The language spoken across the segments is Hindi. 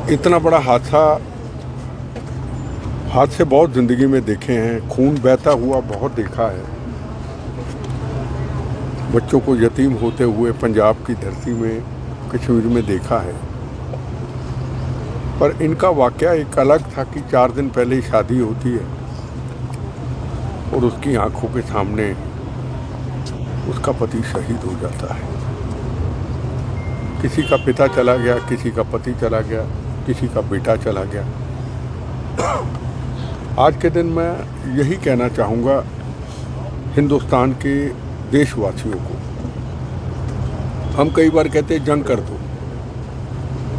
इतना बड़ा हादसा हादसे बहुत ज़िंदगी में देखे हैं, खून बहता हुआ बहुत देखा है, बच्चों को यतीम होते हुए पंजाब की धरती में कश्मीर में देखा है। पर इनका वाक़या एक अलग था कि 4 दिन पहले शादी होती है और उसकी आंखों के सामने उसका पति शहीद हो जाता है। किसी का पिता चला गया, किसी का पति चला गया, किसी का बेटा चला गया। आज के दिन मैं यही कहना चाहूँगा हिंदुस्तान के देशवासियों को। हम कई बार कहते जंग कर दो,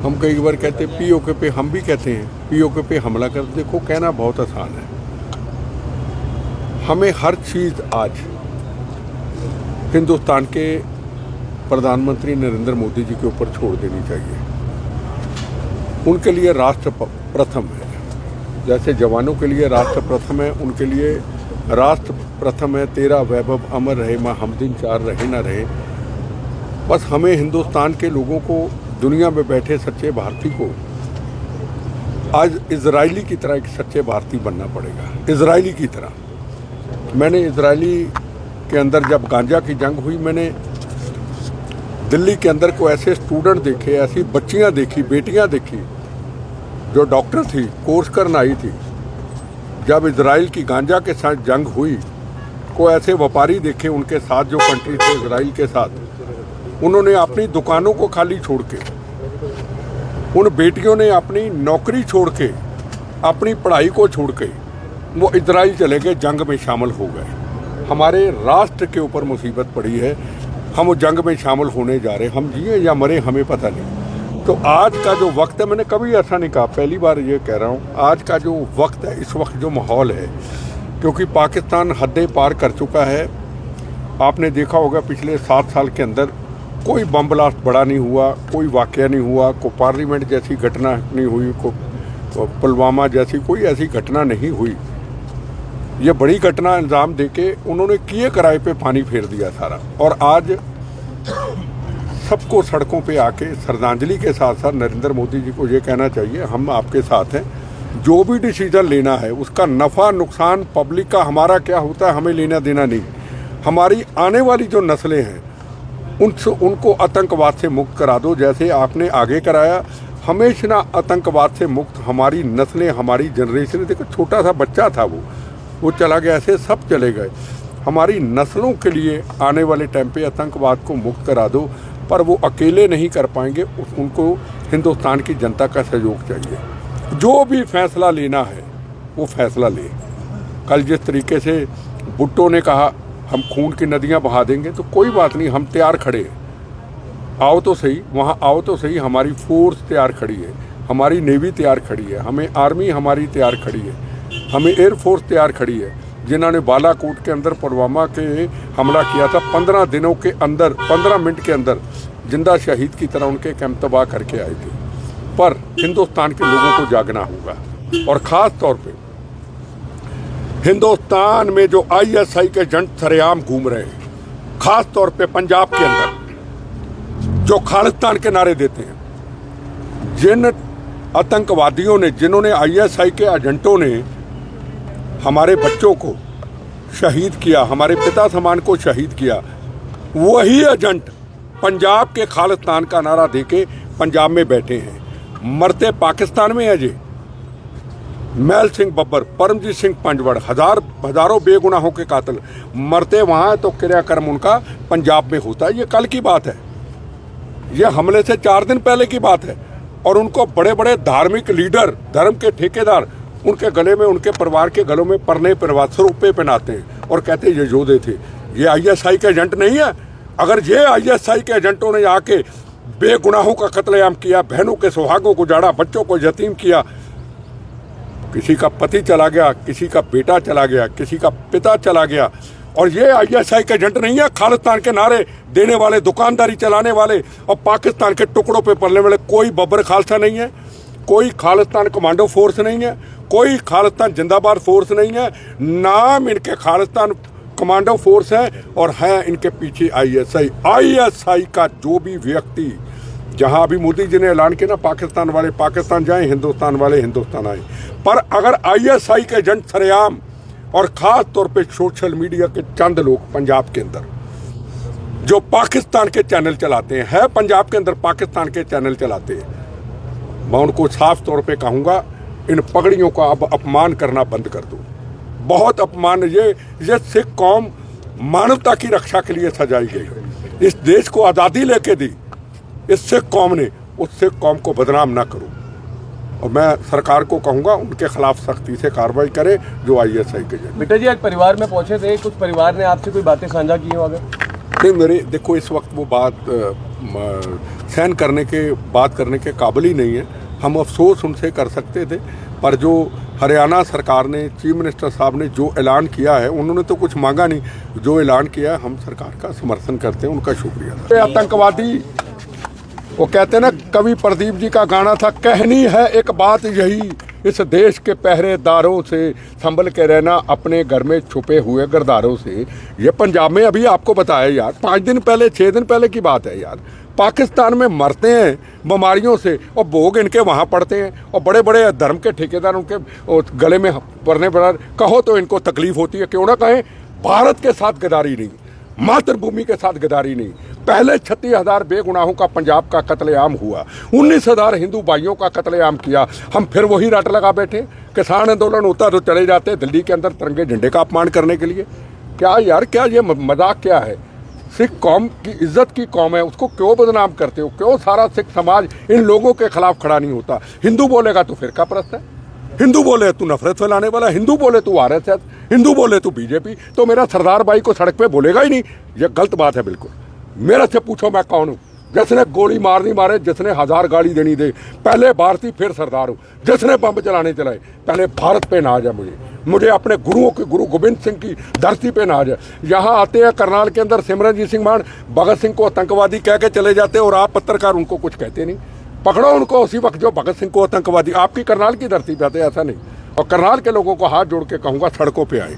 हम कई बार कहते पीओके पे, हम भी कहते हैं पीओके पे हमला कर दो। देखो, कहना बहुत आसान है। हमें हर चीज़ आज हिंदुस्तान के प्रधानमंत्री नरेंद्र मोदी जी के ऊपर छोड़ देनी चाहिए। उनके लिए राष्ट्र प्रथम है, जैसे जवानों के लिए राष्ट्र प्रथम है, उनके लिए राष्ट्र प्रथम है। तेरा वैभव अमर रहे, माँ हम दिन 4 रहे ना रहे। बस हमें हिंदुस्तान के लोगों को, दुनिया में बैठे सच्चे भारतीय को आज इजरायली की तरह एक सच्चे भारतीय बनना पड़ेगा। इजरायली की तरह। मैंने इजरायली के अंदर जब गांजा की जंग हुई, मैंने दिल्ली के अंदर को ऐसे स्टूडेंट देखे, ऐसी बच्चियां देखी, बेटियां देखी जो डॉक्टर थी, कोर्स करना आई थी। जब इजराइल की गांजा के साथ जंग हुई, को ऐसे व्यापारी देखे उनके साथ जो कंट्री थे इजराइल के साथ। उन्होंने अपनी दुकानों को खाली छोड़ के, उन बेटियों ने अपनी नौकरी छोड़ के, अपनी पढ़ाई को छोड़ के वो इजराइल चले गए, जंग में शामिल हो गए। हमारे राष्ट्र के ऊपर मुसीबत पड़ी है, हम वो जंग में शामिल होने जा रहे हैं। हम जिए या मरे हमें पता नहीं। तो आज का जो वक्त है, मैंने कभी ऐसा नहीं कहा, पहली बार ये कह रहा हूँ, आज का जो वक्त है, इस वक्त जो माहौल है, क्योंकि पाकिस्तान हदें पार कर चुका है। आपने देखा होगा पिछले 7 साल के अंदर कोई बम ब्लास्ट बड़ा नहीं हुआ, कोई वाक़या नहीं हुआ, कोई पार्लियामेंट जैसी घटना नहीं हुई, को पुलवामा जैसी कोई ऐसी घटना नहीं हुई। ये बड़ी घटना इल्ज़ाम देके उन्होंने किए कराए पे पानी फेर दिया सारा। और आज सबको सड़कों पे आके श्रद्धांजलि के साथ साथ नरेंद्र मोदी जी को ये कहना चाहिए, हम आपके साथ हैं। जो भी डिसीजन लेना है उसका नफ़ा नुकसान पब्लिक का हमारा क्या होता है हमें लेना देना नहीं। हमारी आने वाली जो नस्लें हैं उनको आतंकवाद से मुक्त करा दो, जैसे आपने आगे कराया। हमेशा आतंकवाद से मुक्त हमारी नस्लें, हमारी जनरेशन। देखो, छोटा सा बच्चा था, वो चला गया, ऐसे सब चले गए। हमारी नस्लों के लिए आने वाले टाइम पे आतंकवाद को मुक्त करा दो, पर वो अकेले नहीं कर पाएंगे। उनको हिंदुस्तान की जनता का सहयोग चाहिए। जो भी फैसला लेना है वो फैसला ले। कल जिस तरीके से भुट्टो ने कहा हम खून की नदियां बहा देंगे, तो कोई बात नहीं, हम तैयार खड़े हैं। आओ तो सही, वहाँ आओ तो सही। हमारी फोर्स तैयार खड़ी है, हमारी नेवी तैयार खड़ी है, हमें आर्मी हमारी तैयार खड़ी है, हमें एयरफोर्स तैयार खड़ी है। जिन्होंने बालाकोट के अंदर पुलवामा के हमला किया था, 15 दिनों के अंदर, 15 मिनट के अंदर जिंदा शहीद की तरह उनके कैंप तबाह करके आए थे। पर हिंदुस्तान के लोगों को जागना होगा, और ख़ास तौर पे हिंदुस्तान में जो ISI के एजेंट सरेआम घूम रहे हैं, ख़ास तौर पे पंजाब के अंदर जो खालिस्तान के नारे देते हैं, जिन आतंकवादियों ने, जिन्होंने ISI के एजेंटों ने हमारे बच्चों को शहीद किया, हमारे पिता समान को शहीद किया, वही एजेंट पंजाब के खालिस्तान का नारा देके पंजाब में बैठे हैं। मरते पाकिस्तान में है जी महल सिंह बब्बर, परमजीत सिंह पंजवड़, हजारों बेगुनाहों के कातिल मरते वहाँ है, तो क्रियाक्रम उनका पंजाब में होता है। ये कल की बात है, ये हमले से 4 दिन पहले की बात है। और उनको बड़े बड़े धार्मिक लीडर, धर्म के ठेकेदार उनके गले में, उनके परिवार के गलों में परने परवासर रुपये पहनाते हैं और कहते हैं ये योद्धे थे। ये ISI के एजेंट नहीं है। अगर ये ISI के एजेंटों ने आके बेगुनाहों का कत्लेआम किया, बहनों के सुहागों को जाड़ा, बच्चों को यतीम किया, किसी का पति चला गया, किसी का बेटा चला गया, किसी का पिता चला गया, और ये ISI के एजेंट नहीं है। खालिस्तान के नारे देने वाले, दुकानदारी चलाने वाले और पाकिस्तान के टुकड़ों पे पलने वाले कोई बब्बर खालसा नहीं है, कोई खालिस्तान कमांडो फोर्स नहीं है, कोई खालिस्तान जिंदाबाद फोर्स नहीं है। नाम इनके खालिस्तान कमांडो फोर्स है और है इनके पीछे आईएसआई। आईएसआई का जो भी व्यक्ति, जहां अभी मोदी जी ने ऐलान किया ना, पाकिस्तान वाले पाकिस्तान जाएं, हिंदुस्तान वाले हिंदुस्तान आए, पर अगर आईएसआई के एजेंट सरेआम और खास तौर पे सोशल मीडिया के चंद लोग पंजाब के अंदर जो पाकिस्तान के चैनल चलाते हैं, पंजाब के अंदर पाकिस्तान के चैनल चलाते हैं, मैं उनको साफ तौर पे कहूँगा इन पगड़ियों का अब अपमान करना बंद कर दो। बहुत अपमान, ये सिख कौम मानवता की रक्षा के लिए सजाई गई, इस देश को आज़ादी लेके दी इस सिख कौम ने, उस सिख कौम को बदनाम ना करो। और मैं सरकार को कहूँगा उनके खिलाफ सख्ती से कार्रवाई करे जो आईएसआई के जरिए। बेटा जी आज परिवार में पहुंचे थे, कुछ परिवार ने आपसे कोई बातें साझा की हो? अगर नहीं, मेरे देखो इस वक्त वो बात सहन करने के, बात करने के काबिल ही नहीं है। हम अफसोस उनसे कर सकते थे, पर जो हरियाणा सरकार ने, चीफ मिनिस्टर साहब ने जो ऐलान किया है, उन्होंने तो कुछ मांगा नहीं, जो ऐलान किया है हम सरकार का समर्थन करते हैं, उनका शुक्रिया। आतंकवादी, वो कहते हैं ना, कवि प्रदीप जी का गाना था, कहनी है एक बात यही, इस देश के पहरेदारों से संभल के रहना, अपने घर में छुपे हुए गरदारों से। ये पंजाब में अभी आपको बताया यार, 5 दिन पहले 6 दिन पहले की बात है यार, पाकिस्तान में मरते हैं बीमारियों से और भोग इनके वहाँ पड़ते हैं, और बड़े बड़े धर्म के ठेकेदार उनके गले में पड़ने पर कहो तो इनको तकलीफ होती है। क्यों ना कहें, भारत के साथ गद्दारी नहीं, मातृभूमि के साथ गद्दारी नहीं। पहले 36,000 बेगुनाहों का पंजाब का कत्लेआम हुआ, 19,000 हिंदू भाइयों का कत्लेआम किया, हम फिर वही रट लगा बैठे। किसान आंदोलन होता तो चले जाते दिल्ली के अंदर तिरंगे झंडे का अपमान करने के लिए। क्या यार, क्या ये मजाक क्या है? सिख कौम की इज्जत की कौम है, उसको क्यों बदनाम करते हो? क्यों सारा सिख समाज इन लोगों के खिलाफ खड़ा नहीं होता? हिंदू बोलेगा तो फिरका परस्त है, हिंदू बोले तू नफरत फैलाने वाला, हिंदू बोले तू आरएसएस, हिंदू बोले तू बीजेपी, तो मेरा सरदार भाई को सड़क पे बोलेगा ही नहीं। ये गलत बात है बिल्कुल। मेरे से पूछो मैं कौन हूँ? जिसने गोली मारनी मारे, जिसने 1000 गाली देनी दे, पहले भारतीय फिर सरदार हूँ। जिसने बम चलाने चलाए, पहले भारत पे नाज है मुझे अपने गुरुओं के गुरु गोविंद सिंह की धरती पे नाज है। यहाँ आते हैं करनाल के अंदर सिमरनजीत सिंह मान भगत सिंह को आतंकवादी कह के चले जाते, और आप पत्रकार उनको कुछ कहते नहीं। पकड़ो उनको उसी वक्त जो भगत सिंह को आतंकवादी, आपकी करनाल की धरती पे आते, ऐसा नहीं। और करनाल के लोगों को हाथ जोड़ के कहूँगा सड़कों पे आए।